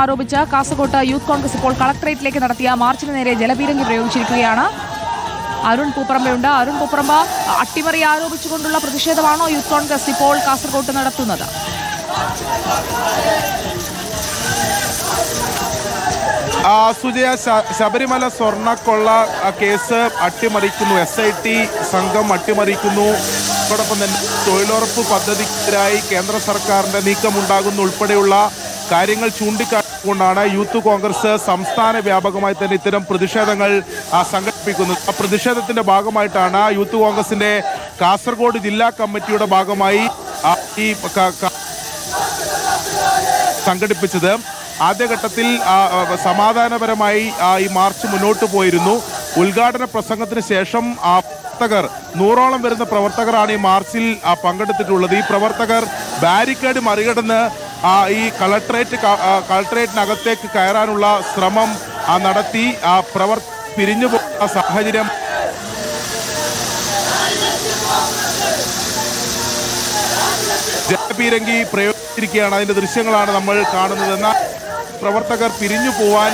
ആരോപിച്ച് കാസർകോട്ട് യൂത്ത് കോൺഗ്രസ് ഇപ്പോൾ കളക്ടറേറ്റിലേക്ക് നടത്തിയ മാർച്ചിന് നേരെ ജലപീരങ്കി പ്രയോഗിച്ചിരിക്കുകയാണ്. അരുൺ പൂപ്പറമ്പയുണ്ട്. അരുൺ പൂപ്പറമ്പ, അട്ടിമറി ആരോപിച്ചുകൊണ്ടുള്ള പ്രതിഷേധമാണോ യൂത്ത് കോൺഗ്രസ് ഇപ്പോൾ കാസർകോട്ട് നടത്തുന്നത്? സുജയ, ശബരിമല സ്വർണ്ണക്കൊള്ള കേസ് അട്ടിമറിക്കുന്നു, SIT സംഘം അട്ടിമറിക്കുന്നു. അതോടൊപ്പം തന്നെ തൊഴിലുറപ്പ് പദ്ധതിക്കെതിരായി കേന്ദ്ര സർക്കാരിന്റെ നീക്കമുണ്ടാകുന്ന ഉൾപ്പെടെയുള്ള കാര്യങ്ങൾ ചൂണ്ടിക്കാട്ടിക്കൊണ്ടാണ് യൂത്ത് കോൺഗ്രസ് സംസ്ഥാന വ്യാപകമായി തന്നെ ഇത്തരം പ്രതിഷേധങ്ങൾ സംഘടിപ്പിക്കുന്നത്. ആ പ്രതിഷേധത്തിന്റെ ഭാഗമായിട്ടാണ് യൂത്ത് കോൺഗ്രസിന്റെ കാസർഗോഡ് ജില്ലാ കമ്മിറ്റിയുടെ ഭാഗമായി ഈ സംഘടിപ്പിച്ചത്. ആദ്യഘട്ടത്തിൽ സമാധാനപരമായി ഈ മാർച്ച് മുന്നോട്ട് പോയിരുന്നു. ഉദ്ഘാടന പ്രസംഗത്തിന് ശേഷം പ്രവർത്തകർ 100ഓളം വരുന്ന പ്രവർത്തകരാണ് ഈ മാർച്ചിൽ പങ്കെടുത്തിട്ടുള്ളത്. ഈ പ്രവർത്തകർ ബാരിക്കേഡ് മറികടന്ന് ഈ കളക്ടറേറ്റിനകത്തേക്ക് കയറാനുള്ള ശ്രമം നടത്തി. പിരിഞ്ഞു പോകുന്ന സാഹചര്യം ജലപീരങ്കി പ്രയോഗിച്ചിരിക്കുകയാണ്. അതിന്റെ ദൃശ്യങ്ങളാണ് നമ്മൾ കാണുന്നത്. എന്നാൽ പ്രവർത്തകർ പിരിഞ്ഞു പോവാൻ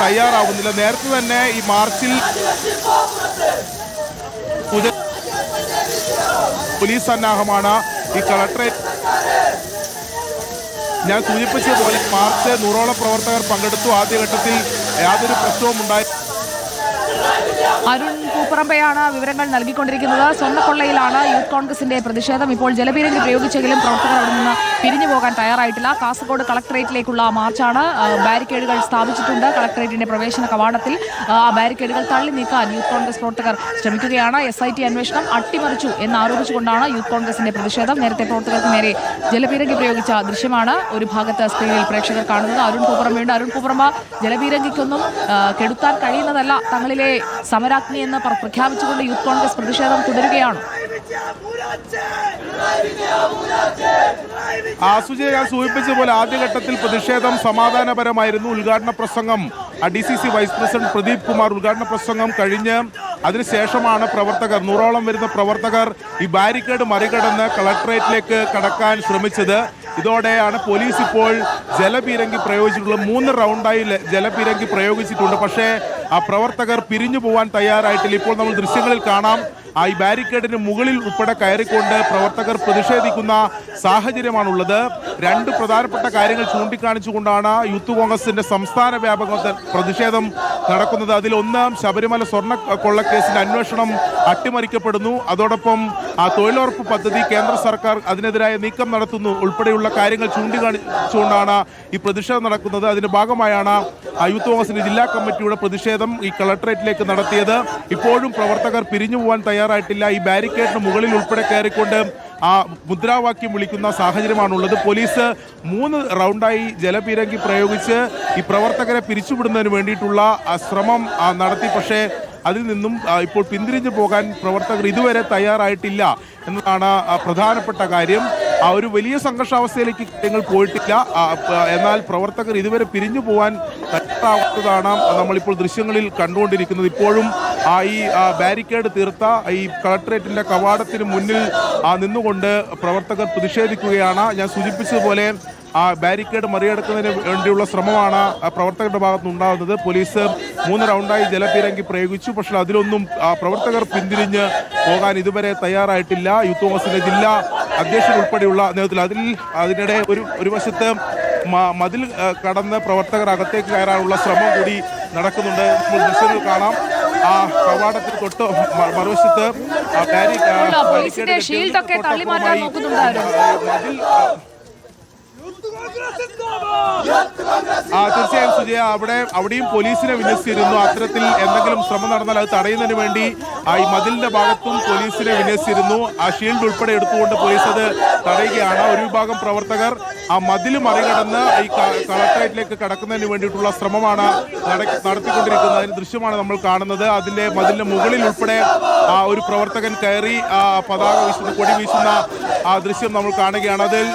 തയ്യാറാവുന്നില്ല. നേരത്തെ തന്നെ ഈ മാർച്ചിൽ പോലീസ് സന്നാഹമാണ്. ഈ കളക്ടറേറ്റ് ഞാൻ സൂചിപ്പിച്ചതുപോലെ മാർച്ച് 100ഓളം പ്രവർത്തകർ പങ്കെടുത്തു. ആദ്യഘട്ടത്തിൽ യാതൊരു പ്രശ്നവും ഉണ്ടായി. അരുൺ പൂപ്പറമ്പയാണ് വിവരങ്ങൾ നൽകിക്കൊണ്ടിരിക്കുന്നത്. സ്വർണ്ണക്കൊള്ളയിലാണ് യൂത്ത് കോൺഗ്രസിന്റെ പ്രതിഷേധം. ഇപ്പോൾ ജലപീരങ്കി പ്രയോഗിച്ചെങ്കിലും പ്രവർത്തകർ അവിടെ നിന്ന് പിരിഞ്ഞു പോകാൻ തയ്യാറായിട്ടില്ല. കാസർഗോഡ് കളക്ടറേറ്റിലേക്കുള്ള മാർച്ചാണ്. ബാരിക്കേഡുകൾ സ്ഥാപിച്ചിട്ടുണ്ട് കളക്ടറേറ്റിന്റെ പ്രവേശന കവാടത്തിൽ. ആ ബാരിക്കേഡുകൾ തള്ളി നീക്കാൻ യൂത്ത് കോൺഗ്രസ് പ്രവർത്തകർ ശ്രമിക്കുകയാണ്. SIT അന്വേഷണം അട്ടിമറിച്ചു എന്നാരോപിച്ചുകൊണ്ടാണ് യൂത്ത് കോൺഗ്രസിന്റെ പ്രതിഷേധം. നേരത്തെ പ്രവർത്തകർക്ക് നേരെ ജലപീരങ്കി പ്രയോഗിച്ച ദൃശ്യമാണ് ഒരു ഭാഗത്ത് സ്ക്രീനിൽ പ്രേക്ഷകർ കാണുന്നത്. അരുൺ പൂപ്പറമ്പയുണ്ട്. അരുൺ പൂപ്പറമ്പ, ജലപീരങ്കിക്കൊന്നും കെടുത്താൻ കഴിയുന്നതല്ല തങ്ങളിലെ സമരാഗ്നി എന്ന് പ്രഖ്യാപിച്ചുകൊണ്ട് യൂത്ത് കോൺഗ്രസ് പ്രതിഷേധം തുടരുകയാണ്. സുജയ, ഞാൻ സൂചിപ്പിച്ച പോലെ ആദ്യഘട്ടത്തിൽ പ്രതിഷേധം സമാധാനപരമായിരുന്നു. ഉദ്ഘാടന പ്രസംഗം DCC vice president Pradeep Kumar ഉദ്ഘാടന പ്രസംഗം കഴിഞ്ഞ് അതിനുശേഷമാണ് പ്രവർത്തകർ 100ഓളം വരുന്ന പ്രവർത്തകർ ഈ ബാരിക്കേഡ് മറികടന്ന് കളക്ടറേറ്റിലേക്ക് കടക്കാൻ ശ്രമിച്ചത്. ഇതോടെയാണ് പോലീസ് ഇപ്പോൾ ജലപീരങ്കി പ്രയോഗിച്ചിട്ടുള്ളത്. 3 റൗണ്ടായി ജലപീരങ്കി പ്രയോഗിച്ചിട്ടുണ്ട്. പക്ഷേ ആ പ്രവർത്തകർ പിരിഞ്ഞു പോകാൻ തയ്യാറായിട്ടില്ല. ഇപ്പോൾ നമ്മൾ ദൃശ്യങ്ങളിൽ കാണാം, ഈ ബാരിക്കേഡിന് മുകളിൽ ഉൾപ്പെടെ കയറിക്കൊണ്ട് പ്രവർത്തകർ പ്രതിഷേധിക്കുന്ന സാഹചര്യമാണുള്ളത്. 2 പ്രധാനപ്പെട്ട കാര്യങ്ങൾ ചൂണ്ടിക്കാണിച്ചുകൊണ്ടാണ് യൂത്ത് കോൺഗ്രസിന്റെ സംസ്ഥാന വ്യാപക പ്രതിഷേധം നടക്കുന്നത്. അതിലൊന്ന്, ശബരിമല സ്വർണ്ണ കൊള്ളക്കേസിന്റെ അന്വേഷണം അട്ടിമറിക്കപ്പെടുന്നു. അതോടൊപ്പം തൊഴിലുറപ്പ് പദ്ധതി കേന്ദ്ര സർക്കാർ അതിനെതിരായ നീക്കം നടത്തുന്നു ഉൾപ്പെടെയുള്ള കാര്യങ്ങൾ ചൂണ്ടിക്കാണിച്ചുകൊണ്ടാണ് ഈ പ്രതിഷേധം നടക്കുന്നത്. അതിന്റെ ഭാഗമായാണ് യൂത്ത് കോൺഗ്രസിന്റെ ജില്ലാ കമ്മിറ്റിയുടെ പ്രതിഷേധം ഈ കളക്ടറേറ്റിലേക്ക് നടത്തിയത്. ഇപ്പോഴും പ്രവർത്തകർ പിരിഞ്ഞു പോകാൻ തയ്യാറായിട്ടില്ല. ഈ ബാരിക്കേഡിന് മുകളിൽ ഉൾപ്പെടെ കയറിക്കൊണ്ട് മുദ്രാവാക്യം വിളിക്കുന്ന സാഹചര്യമാണുള്ളത്. പോലീസ് 3 റൗണ്ടായി ജലപീരങ്കി പ്രയോഗിച്ച് ഈ പ്രവർത്തകരെ പിരിച്ചുവിടുന്നതിന് വേണ്ടിയിട്ടുള്ള ശ്രമം നടത്തി. പക്ഷേ അതിൽ നിന്നും ഇപ്പോൾ പിന്തിരിഞ്ഞു പോകാൻ പ്രവർത്തകർ ഇതുവരെ തയ്യാറായിട്ടില്ല എന്നതാണ് പ്രധാനപ്പെട്ട കാര്യം. ഒരു വലിയ സംഘർഷാവസ്ഥയിലേക്ക് കാര്യങ്ങൾ പോയിട്ടില്ല. എന്നാൽ പ്രവർത്തകർ ഇതുവരെ പിരിഞ്ഞു പോകാൻ തയ്യാറാവുന്നതാണ് നമ്മളിപ്പോൾ ദൃശ്യങ്ങളിൽ കണ്ടുകൊണ്ടിരിക്കുന്നത്. ഇപ്പോഴും ഈ ബാരിക്കേഡ് തീർത്ത ഈ കളക്ടറേറ്റിന്റെ കവാടത്തിന് മുന്നിൽ നിന്നുകൊണ്ട് പ്രവർത്തകർ പ്രതിഷേധിക്കുകയാണ്. ഞാൻ സൂചിപ്പിച്ചതുപോലെ ബാരിക്കേഡ് മറികടക്കുന്നതിന് വേണ്ടിയുള്ള ശ്രമമാണ് പ്രവർത്തകരുടെ ഭാഗത്ത് ഉണ്ടാകുന്നത്. പോലീസ് 3 റൗണ്ടായി ജലപീരങ്കി പ്രയോഗിച്ചു. പക്ഷേ അതിലൊന്നും പ്രവർത്തകർ പിന്തിരിഞ്ഞ് പോകാൻ ഇതുവരെ തയ്യാറായിട്ടില്ല. യൂത്ത് കോൺഗ്രസിന്റെ ജില്ലാ അധ്യക്ഷൻ ഉൾപ്പെടെയുള്ള നേതൃത്വത്തിൽ അതിനിടെ ഒരു വശത്ത് മതിൽ കടന്ന് പ്രവർത്തകർ അകത്തേക്ക് കയറാനുള്ള ശ്രമം കൂടി നടക്കുന്നുണ്ട്. ഇപ്പോൾ ദൃശ്യങ്ങൾ കാണാം. കവാടത്തിന് തൊട്ട് മറുവശത്ത് മതിൽ തീർച്ചയായും സുജയ, അവിടെയും പോലീസിനെ വിന്യസിച്ചിരുന്നു. അത്തരത്തിൽ എന്തെങ്കിലും ശ്രമം നടന്നാൽ അത് തടയുന്നതിന് വേണ്ടി ഈ മതിലിന്റെ ഭാഗത്തും പോലീസിനെ വിന്യസിച്ചിരുന്നു. ഷീൽഡ് ഉൾപ്പെടെ എടുത്തുകൊണ്ട് പോലീസ് അത് തടയുകയാണ്. ഒരു വിഭാഗം പ്രവർത്തകർ മതിൽ മറികടന്ന് ഈ കളക്ടറേറ്റിലേക്ക് കടക്കുന്നതിന് വേണ്ടിയിട്ടുള്ള ശ്രമമാണ് നടത്തിക്കൊണ്ടിരിക്കുന്നത്. അതിന് ദൃശ്യമാണ് നമ്മൾ കാണുന്നത്. അതിന്റെ മതിലിന്റെ മുകളിൽ ഉൾപ്പെടെ ഒരു പ്രവർത്തകൻ കയറി പതാക വീശുന്ന, കൊടി വീശുന്ന ദൃശ്യം നമ്മൾ കാണുകയാണ്. അതിൽ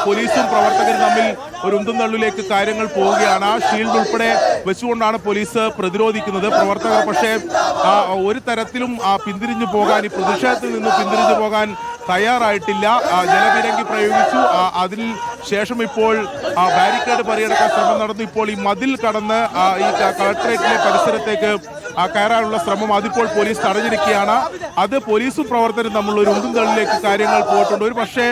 പോലീസും പ്രവർത്തകരും തമ്മിൽ ഒരു ഉന്തും തള്ളിലേക്ക് കാര്യങ്ങൾ പോവുകയാണ്. ഷീൽഡ് ഉൾപ്പെടെ വെച്ചുകൊണ്ടാണ് പോലീസ് പ്രതിരോധിക്കുന്നത്. പ്രവർത്തകർ പക്ഷേ ഒരു തരത്തിലും പിന്തിരിഞ്ഞു പോകാൻ, ഈ പ്രതിഷേധത്തിൽ നിന്ന് പിന്തിരിഞ്ഞു പോകാൻ തയ്യാറായിട്ടില്ല. ജലപീരങ്കി പ്രയോഗിച്ചു. അതിന് ശേഷം ഇപ്പോൾ ബാരിക്കേഡ് മറികടക്കാൻ ശ്രമം നടന്നു. ഇപ്പോൾ ഈ മതിൽ കടന്ന് ഈ കളക്ടറേറ്റിലെ പരിസരത്തേക്ക് കയറാനുള്ള ശ്രമം അതിപ്പോൾ പോലീസ് തടഞ്ഞിരിക്കുകയാണ്. അത് പോലീസും പ്രവർത്തകരും തമ്മിലുള്ള ഒരു ഉന്തും തള്ളിലേക്ക് കാര്യങ്ങൾ പോയിട്ടുണ്ട്. ഒരു പക്ഷേ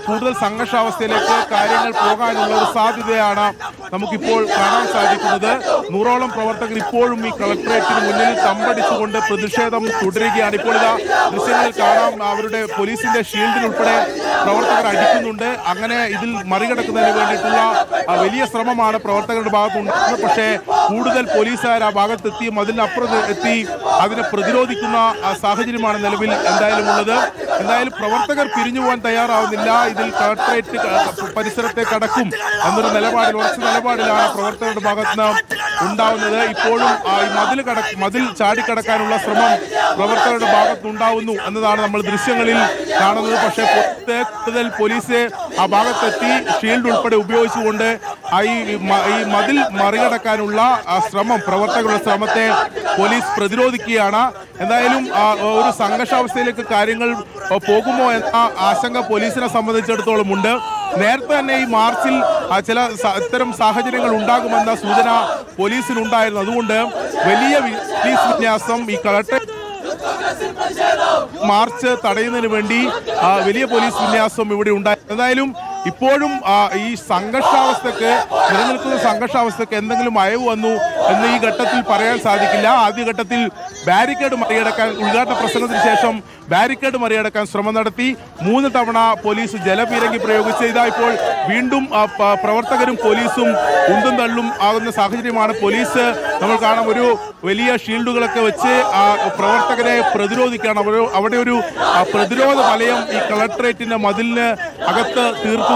കൂടുതൽ സംഘർഷാവസ്ഥയിലേക്ക് കാര്യങ്ങൾ പോകാനുള്ള ഒരു സാധ്യതയാണ് നമുക്കിപ്പോൾ കാണാൻ സാധിക്കുന്നത്. 100ഓളം പ്രവർത്തകർ ഇപ്പോഴും ഈ കളക്ടറേറ്റിന് മുന്നിൽ തമ്പടിച്ചുകൊണ്ട് പ്രതിഷേധം തുടരുകയാണ്. ഇപ്പോൾ ഇതാ ദൃശ്യങ്ങളിൽ കാണാം, അവരുടെ പോലീസിന്റെ ഷീൽഡിൽ ഉൾപ്പെടെ പ്രവർത്തകർ അടിക്കുന്നുണ്ട്. അങ്ങനെ ഇതിൽ മറികടക്കുന്നതിന് വേണ്ടിയിട്ടുള്ള വലിയ ശ്രമമാണ് പ്രവർത്തകരുടെ ഭാഗത്തുണ്ടാകുന്നത്. പക്ഷേ കൂടുതൽ പോലീസുകാർ ആ ഭാഗത്തെത്തി അതിനപ്പുറം എത്തി അതിനെ പ്രതിരോധിക്കുന്ന സാഹചര്യമാണ് നിലവിൽ എന്തായാലും ഉള്ളത്. എന്തായാലും പ്രവർത്തകർ പിരിഞ്ഞു പോകാൻ തയ്യാറാവുന്നില്ല. ഇതിൽ കളക്ടറേറ്റ് പരിസരത്തെ കടക്കും എന്നൊരു ഉറച്ച നിലപാടിലാണ് പ്രവർത്തകരുടെ ഭാഗത്ത് ഉണ്ടാവുന്നത്. ഇപ്പോഴും ഈ മതിൽ ചാടിക്കടക്കാനുള്ള ശ്രമം പ്രവർത്തകരുടെ ഭാഗത്തുണ്ടാവുന്നു എന്നതാണ് നമ്മൾ ദൃശ്യങ്ങളിൽ കാണുന്നത്. പക്ഷേ കൂടുതൽ പോലീസ് ആ ഭാഗത്തെത്തി ഷീൽഡ് ഉൾപ്പെടെ ഉപയോഗിച്ചുകൊണ്ട് ഈ മതിൽ മറികടക്കാനുള്ള ശ്രമം, പ്രവർത്തകരുടെ ശ്രമത്തെ പോലീസ് പ്രതിരോധിക്കുകയാണ്. എന്തായാലും ഒരു സംഘർഷാവസ്ഥയിലേക്ക് കാര്യങ്ങൾ പോകുമോ എന്ന ആശങ്ക പോലീസിനെ സംബന്ധിച്ചിടത്തോളം ഉണ്ട്. നേരത്തെ തന്നെ ഈ മാർച്ചിൽ ചില ഇത്തരം സാഹചര്യങ്ങൾ ഉണ്ടാകുമെന്ന സൂചന പോലീസിനുണ്ടായിരുന്നു. അതുകൊണ്ട് വലിയ പോലീസ് വിന്യാസം ഈ കളക്ടറേറ്റ് മാർച്ച് തടയുന്നതിന് വേണ്ടി വലിയ പോലീസ് വിന്യാസം ഇവിടെ ഉണ്ടായി. എന്തായാലും ഇപ്പോഴും ഈ നിലനിൽക്കുന്ന സംഘർഷാവസ്ഥക്ക് എന്തെങ്കിലും അയവ് വന്നു എന്ന് ഈ ഘട്ടത്തിൽ പറയാൻ സാധിക്കില്ല. ആദ്യഘട്ടത്തിൽ ബാരിക്കേഡ് മറികടക്കാൻ, ഉദ്ഘാടന പ്രസംഗത്തിന് ശേഷം ബാരിക്കേഡ് മറികടക്കാൻ ശ്രമം നടത്തി. 3 തവണ പോലീസ് ജലപീരങ്കി പ്രയോഗിച്ച് ഇപ്പോൾ വീണ്ടും പ്രവർത്തകരും പോലീസും ഉന്തും തള്ളും ആകുന്ന സാഹചര്യമാണ്. പോലീസ് നമ്മൾ കാണാം, ഒരു വലിയ ഷീൽഡുകളൊക്കെ വെച്ച് പ്രവർത്തകരെ പ്രതിരോധിക്കുകയാണ്. അവിടെ ഒരു പ്രതിരോധ വലയം ഈ കളക്ടറേറ്റിന്റെ മതിലിന് അകത്ത് തീർത്തു.